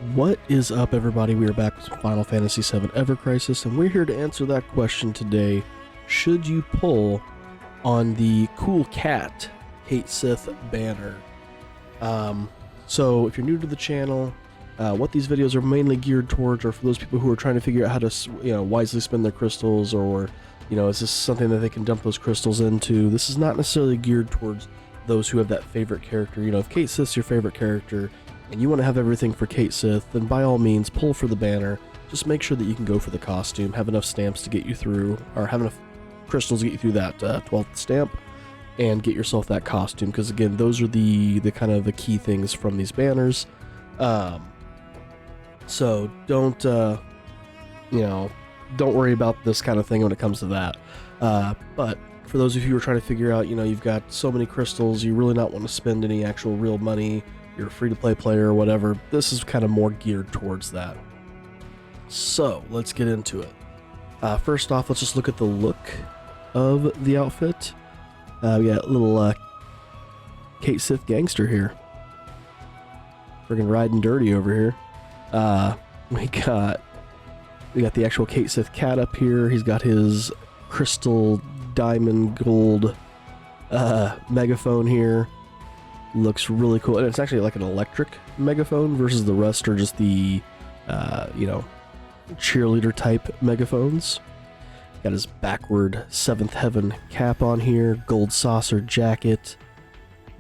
What is up, everybody? We are back with some Final Fantasy VII Ever Crisis, and we're here to answer that question today. Should you pull on the cool cat Cait Sith banner? So if you're new to the channel, what these videos are mainly geared towards are for those people who are trying to figure out how to, wisely spend their crystals, or, is this something that they can dump those crystals into? This is not necessarily geared towards those who have that favorite character. If Cait Sith's your favorite character, and you want to have everything for Cait Sith, then by all means pull for the banner. Just make sure that you can go for the costume, have enough stamps to get you through, or have enough crystals to get you through that 12th stamp, and get yourself that costume, because again, those are the kind of the key things from these banners. So don't don't worry about this kind of thing when it comes to that. But for those of you who are trying to figure out, you've got so many crystals, you really not want to spend any actual real money, you're a free-to-play player or whatever, this is kind of more geared towards that. So let's get into it. First off, let's just look at the look of the outfit. We got a little Cait Sith gangster here, friggin' riding dirty over here. We got the actual Cait Sith cat up here. He's got his crystal diamond gold megaphone here. Looks really cool, and it's actually like an electric megaphone versus the rest are just the cheerleader type megaphones. Got his backward 7th heaven cap on here, gold saucer jacket.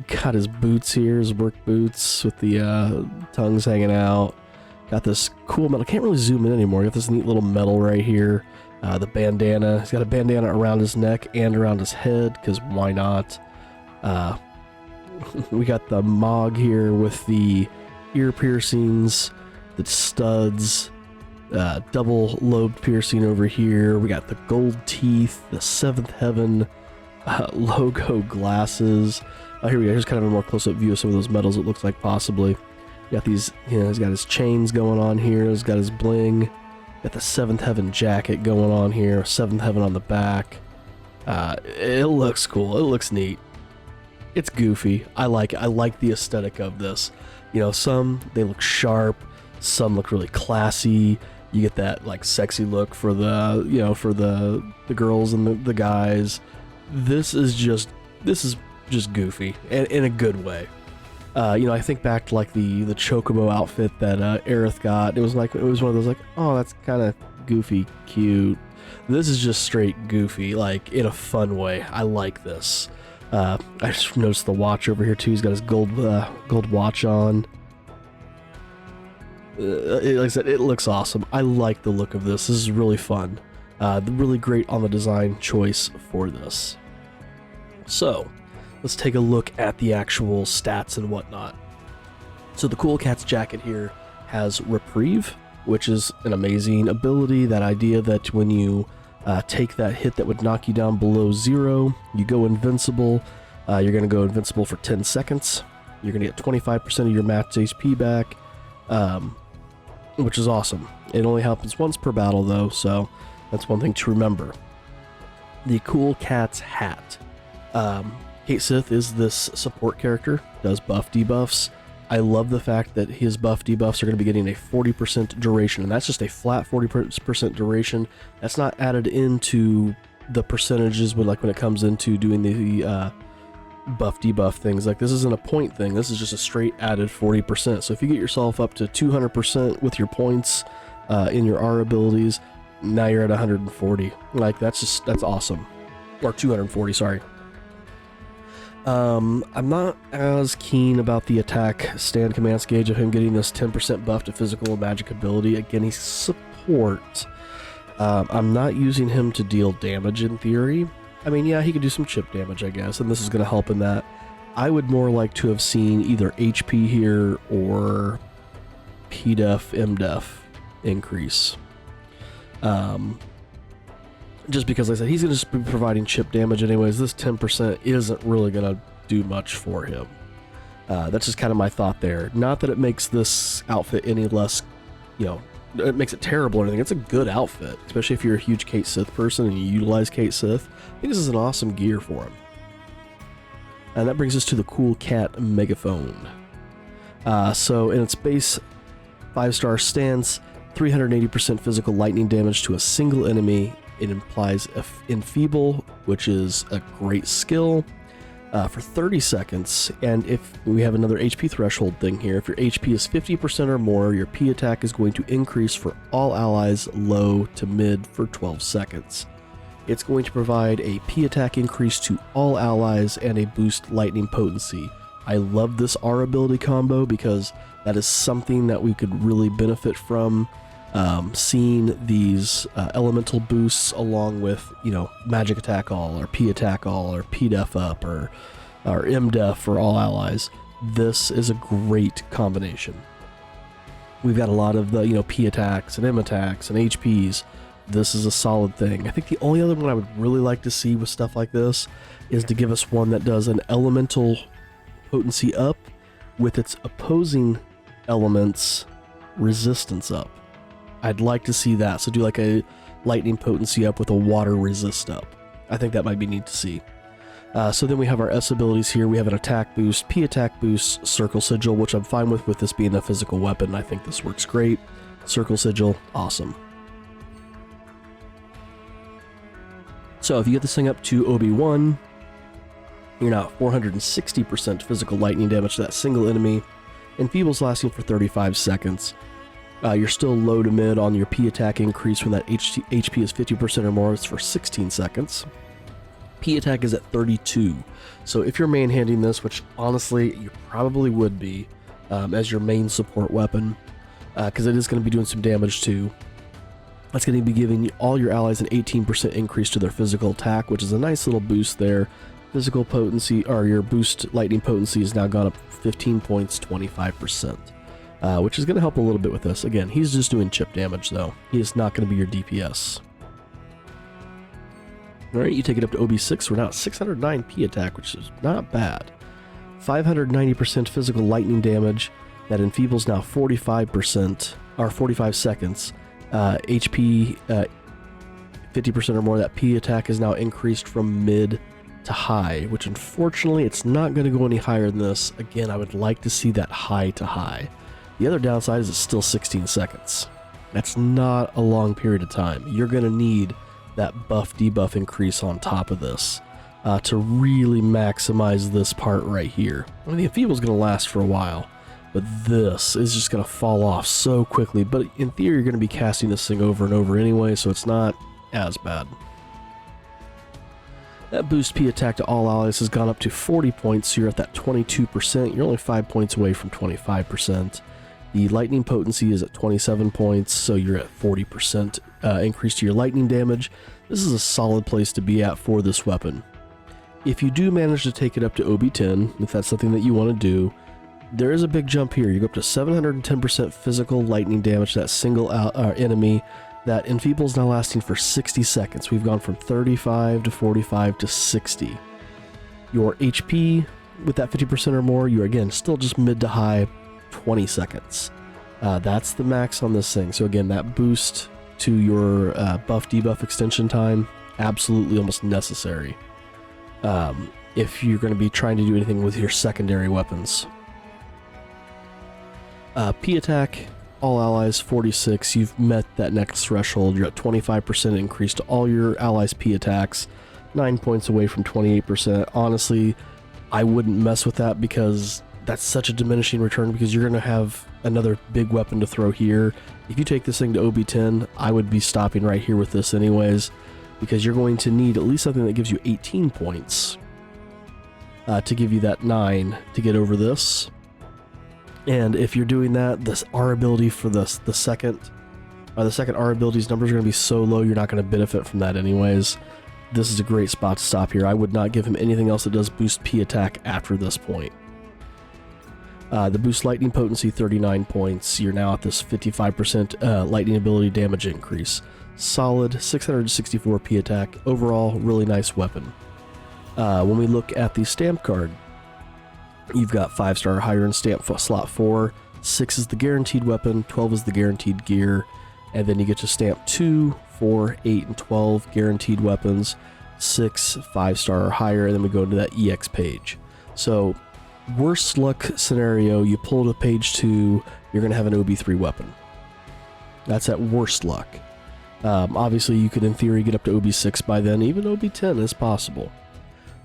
Got his boots here, his work boots with the tongues hanging out. Got this cool metal, can't really zoom in anymore. Got this neat little metal right here. The bandana, he's got a bandana around his neck and around his head, because why not? We got the Mog here with the ear piercings, the studs, double lobed piercing over here. We got the gold teeth, the 7th heaven logo glasses. Here we go. Here's kind of a more close-up view of some of those medals, it looks like, possibly. Got these, he's got his chains going on here. He's got his bling. Got the 7th heaven jacket going on here. 7th heaven on the back. It looks cool. It looks neat. It's goofy. I like it. I like the aesthetic of this. Some, they look sharp. Some look really classy. You get that, like, sexy look for the, for the girls and the guys. This is just goofy, and in a good way. I think back to, like, the Chocobo outfit that Aerith got. It was one of those, like, oh, that's kind of goofy, cute. This is just straight goofy, like, in a fun way. I like this. I just noticed the watch over here too. He's got his gold watch on. Like I said, it looks awesome. I like the look of this. This is really fun. Really great on the design choice for this. So, let's take a look at the actual stats and whatnot. So the Cool Cat's jacket here has Reprieve, which is an amazing ability. That idea that when you take that hit that would knock you down below 0, you go invincible. You're going to go invincible for 10 seconds. You're going to get 25% of your max HP back, which is awesome. It only happens once per battle, though, so that's one thing to remember. The Cool Cat's hat. Cait Sith is this support character, does buff debuffs. I love the fact that his buff debuffs are going to be getting a 40% duration, and that's just a flat 40% duration. That's not added into the percentages when it comes into doing the buff debuff things. Like, this isn't a point thing, this is just a straight added 40%. So if you get yourself up to 200% with your points in your R abilities, now you're at 140. Like, that's awesome. Or 240, sorry. I'm not as keen about the attack stand command gauge of him getting this 10% buff to physical and magic ability. Again, he's support. I'm not using him to deal damage in theory. I mean, yeah, he could do some chip damage, I guess, and this is going to help in that. I would more like to have seen either HP here or PDEF, MDEF increase. Just because, like I said, he's going to be providing chip damage anyways. This 10% isn't really going to do much for him. That's just kind of my thought there. Not that it makes this outfit any less, it makes it terrible or anything. It's a good outfit, especially if you're a huge Cait Sith person and you utilize Cait Sith. I think this is an awesome gear for him. And that brings us to the Cool Cat Megaphone. So in its base 5-star stance, 380% physical lightning damage to a single enemy. It implies enfeeble, which is a great skill, for 30 seconds. And if we have another HP threshold thing here, if your HP is 50% or more, your P attack is going to increase for all allies low to mid for 12 seconds. It's going to provide a P attack increase to all allies and a boost lightning potency. I love this R ability combo because that is something that we could really benefit from. Seeing these elemental boosts along with, you know, magic attack all, or P attack all, or P def up, or M def for all allies. This is a great combination. We've got a lot of the, you know, P attacks and M attacks and HPs. This is a solid thing. I think the only other one I would really like to see with stuff like this is to give us one that does an elemental potency up with its opposing elements resistance up. I'd like to see that. So do like a lightning potency up with a water resist up. I think that might be neat to see. So then we have our S abilities here. We have an attack boost, P attack boost, circle sigil, which I'm fine with this being a physical weapon. I think this works great. Circle sigil, awesome. So if you get this thing up to OB1, you're now at 460% physical lightning damage to that single enemy. Enfeeble's lasting for 35 seconds. You're still low to mid on your P attack increase when that HP is 50% or more. It's for 16 seconds. P attack is at 32. So if you're manhandling this, which honestly you probably would be as your main support weapon, because it is going to be doing some damage too, that's going to be giving all your allies an 18% increase to their physical attack, which is a nice little boost there. Physical potency, or your boost lightning potency, has now gone up 15 points, 25%. Which is going to help a little bit with this. Again, he's just doing chip damage, though. He is not going to be your DPS. Alright, you take it up to OB6. We're now at 609 P attack, which is not bad. 590% physical lightning damage. That enfeebles now 45%, or 45 seconds. HP 50% or more. That P attack is now increased from mid to high, which unfortunately it's not going to go any higher than this. Again, I would like to see that high to high. The other downside is it's still 16 seconds. That's not a long period of time. You're going to need that buff debuff increase on top of this to really maximize this part right here. I mean, the enfeeble is going to last for a while, but this is just going to fall off so quickly. But in theory, you're going to be casting this thing over and over anyway, so it's not as bad. That boost P attack to all allies has gone up to 40 points, so you're at that 22%. You're only 5 points away from 25%. The lightning potency is at 27 points, so you're at 40% increase to your lightning damage. This is a solid place to be at for this weapon. If you do manage to take it up to OB10, if that's something that you want to do, there is a big jump here. You go up to 710% physical lightning damage to that single enemy. That enfeeble is now lasting for 60 seconds. We've gone from 35 to 45 to 60. Your HP with that 50% or more, you're again still just mid to high. 20 seconds. That's the max on this thing. So again, that boost to your buff debuff extension time, absolutely almost necessary if you're going to be trying to do anything with your secondary weapons. P attack, all allies 46. You've met that next threshold. You're at 25% increase to all your allies' P attacks, 9 points away from 28%. Honestly, I wouldn't mess with that because that's such a diminishing return, because you're going to have another big weapon to throw here. If you take this thing to OB10, I would be stopping right here with this anyways, because you're going to need at least something that gives you 18 points to give you that 9 to get over this. And if you're doing that, this R ability for the second R ability's numbers are going to be so low, you're not going to benefit from that anyways. This is a great spot to stop here. I would not give him anything else that does boost P attack after this point. The boost lightning potency, 39 points. You're now at this 55% lightning ability damage increase. Solid 664 P attack. Overall, really nice weapon. When we look at the stamp card, you've got 5-star or higher in stamp slot 4. 6 is the guaranteed weapon. 12 is the guaranteed gear. And then you get to stamp 2, 4, 8, and 12 guaranteed weapons. 6, 5-star or higher. And then we go into that EX page. So worst luck scenario, you pull to page 2, you're going to have an OB3 weapon. That's at worst luck. Obviously, you could, in theory, get up to OB6 by then. Even OB10 is possible.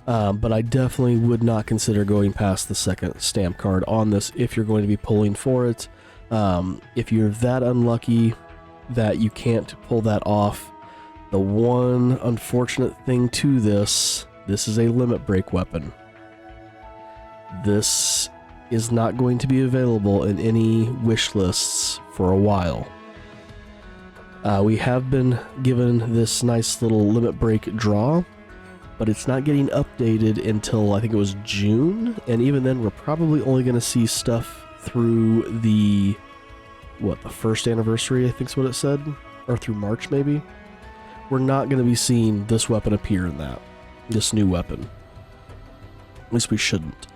But I definitely would not consider going past the second stamp card on this if you're going to be pulling for it. If you're that unlucky that you can't pull that off, the one unfortunate thing to this is a limit break weapon. This is not going to be available in any wish lists for a while. We have been given this nice little limit break draw, but it's not getting updated until I think it was June, and even then we're probably only going to see stuff through the first anniversary, I think is what it said, or through March maybe. We're not going to be seeing this weapon appear in this new weapon. At least we shouldn't.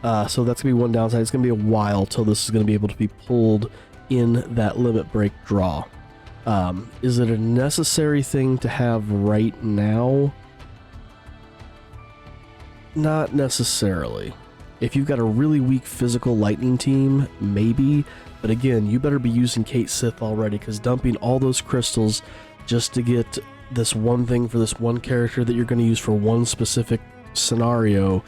So that's going to be one downside. It's going to be a while till this is going to be able to be pulled in that limit break draw. Is it a necessary thing to have right now? Not necessarily. If you've got a really weak physical lightning team, maybe. But again, you better be using Cait Sith already, because dumping all those crystals just to get this one thing for this one character that you're going to use for one specific scenario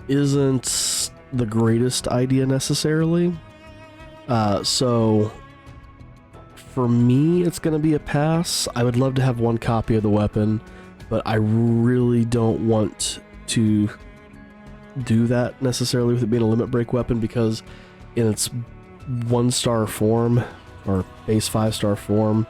isn't the greatest idea necessarily. So for me, it's going to be a pass. I would love to have one copy of the weapon, but I really don't want to do that necessarily with it being a limit break weapon, because in its 1-star form or base 5-star form,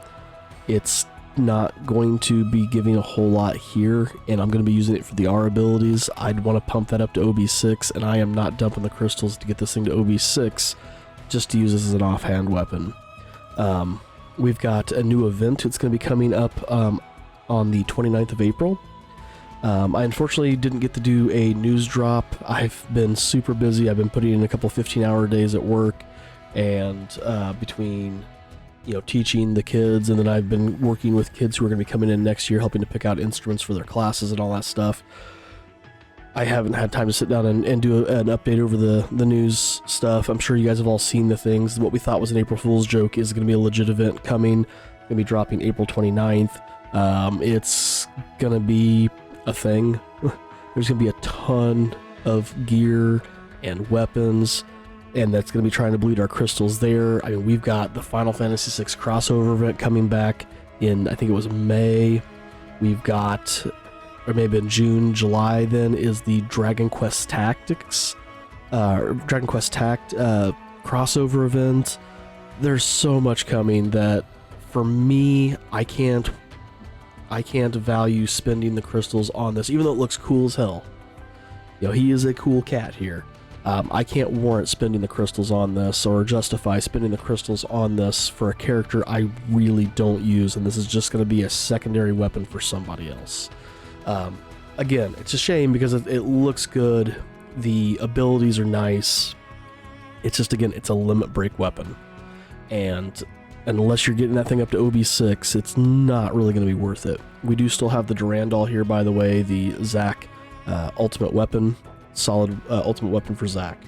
it's not going to be giving a whole lot here, and I'm going to be using it for the R abilities. I'd want to pump that up to OB6, and I am not dumping the crystals to get this thing to OB6 just to use this as an offhand weapon. We've got a new event. It's going to be coming up on the 29th of April. I unfortunately didn't get to do a news drop. I've been super busy. I've been putting in a couple 15-hour days at work, and between teaching the kids, and then I've been working with kids who are going to be coming in next year, helping to pick out instruments for their classes and all that stuff. I haven't had time to sit down and do an update over the news stuff. I'm sure you guys have all seen the things. What we thought was an April Fool's joke is going to be a legit event coming. Going to be dropping April 29th. It's going to be a thing. There's going to be a ton of gear and weapons, and that's going to be trying to bleed our crystals there. I mean, we've got the Final Fantasy VI crossover event coming back in, I think it was May. We've got, or maybe in June, July then, is the Dragon Quest Tactics, Dragon Quest Tact crossover event. There's so much coming that, for me, I can't value spending the crystals on this, even though it looks cool as hell. He is a cool cat here. I can't warrant spending the crystals on this, or justify spending the crystals on this for a character I really don't use, and this is just going to be a secondary weapon for somebody else. Again, it's a shame because it looks good. The abilities are nice. It's just, again, it's a limit break weapon. And unless you're getting that thing up to OB6, it's not really going to be worth it. We do still have the Durandal here, by the way, the Zac ultimate weapon. Solid ultimate weapon for Zac.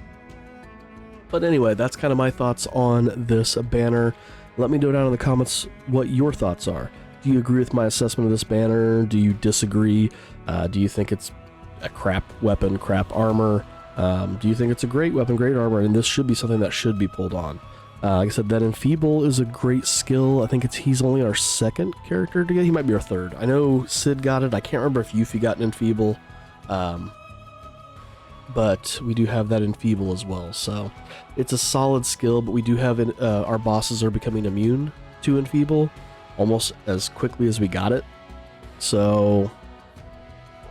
But anyway, that's kind of my thoughts on this banner. Let me know down in the comments what your thoughts are. Do you agree with my assessment of this banner? Do you disagree? Do you think it's a crap weapon, crap armor? Do you think it's a great weapon, great armor, and this should be something that should be pulled on? Like I said, that Enfeeble is a great skill. I think he's only our second character to get. He might be our third. I know Sid got it. I can't remember if Yuffie got an Enfeeble. But we do have that Enfeeble as well. So it's a solid skill, but we do have our bosses are becoming immune to Enfeeble almost as quickly as we got it. So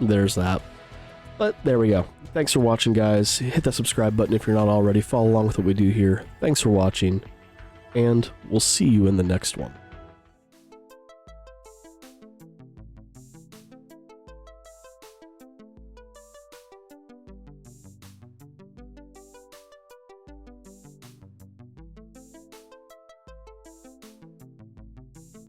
there's that. But there we go. Thanks for watching, guys. Hit that subscribe button if you're not already. Follow along with what we do here. Thanks for watching, and we'll see you in the next one.